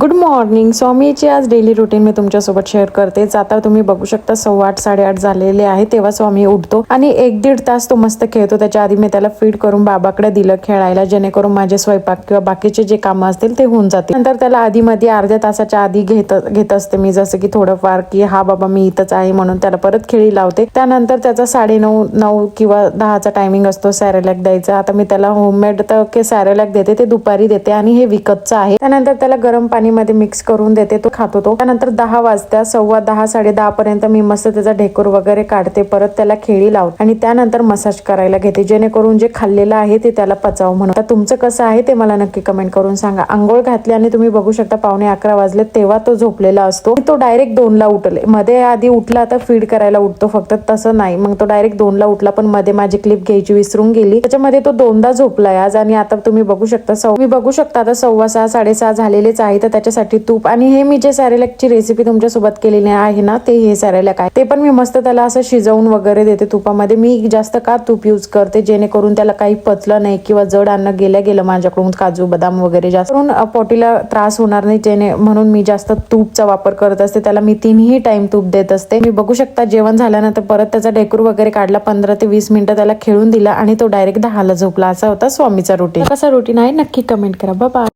Good morning. स्वामीची आज daily routine मी तुमच्यासोबत share करतेच. आता तुम्ही बघू शकता 8:15 8:30 झालेले आहे तेव्हा स्वामी उठतो आणि 1-1.5 तास तो मस्त खेळतो. त्याच्या आधी मी त्याला फीड करून बाबाकडे दिलं खेळायला, जेणेकरून माझे स्वयंपाक किंवा बाकीचे जे कामं असतील ते होऊन जातील. नंतर त्याला आधी मध्ये अर्ध्या तासाच्या आधी घेत असते मी, जसं की थोडंफार की हा बाबा मी इथंच आहे म्हणून त्याला परत खेळी लावते. त्यानंतर त्याचा 9:30 किंवा 10चा टायमिंग असतो सॅरेलॅक द्यायचा. आता मी त्याला होममेड तर सॅरेलॅक देते, ते दुपारी देते आणि हे विकतचं आहे. त्यानंतर त्याला गरम पाणी मध्ये मिक्स करून देते, तो खातो. तो त्यानंतर 10 वाजता 10:15 10:30 पर्यंत मी मस्त त्याचा ढेकूर वगैरे काढते, परत त्याला खेळी लावते आणि त्यानंतर मसाज करायला घेते, जेणेकरून जे खाल्लेलं आहे ते त्याला पचाव म्हणून. आता तुमचं कसं आहे ते मला नक्की कमेंट करून सांगा. आंघोळ घातली आणि तुम्ही बघू शकता 11:15 वाजले तेव्हा तो झोपलेला असतो. तो डायरेक्ट 2ला उठले. मध्ये आधी उठला आता फीड करायला उठतो फक्त, तसं नाही. मग तो डायरेक्ट 2ला उठला, पण मध्ये माझी क्लिप घ्यायची विसरून गेली. त्याच्यामध्ये तो 2दा झोपलाय आज. आणि आता तुम्ही बघू शकता आता 6:15 6:30 झालेलेच आहे. तर त्याच्यासाठी तूप आणि हे मी जे सॅरेलॅकची रेसिपी तुमच्यासोबत केलेली आहे ना, ते हे सॅरेलॅक आहे. ते पण मी मस्त त्याला असं शिजवून वगैरे देते तुपामध्ये. मी जास्त का तूप यूज करते, जेणेकरून त्याला काही पचलं नाही किंवा जड अन्न गेलं माझ्याकडून काजू बदाम वगैरे जास्त करून पोटीला त्रास होणार नाही, म्हणून मी जास्त तूपचा वापर करत असते. त्याला मी 3ही टाइम तूप देत असते. मी बघू शकता जेवण झाल्यानंतर परत त्याचा ढेकूर वगैरे काढला, 15 ते 20 मिनिटं त्याला खेळून दिला आणि तो डायरेक्ट 10ला झोपला. असा होता स्वामीचा रुटीन. कसा रुटीन आहे नक्की कमेंट करा. बाय.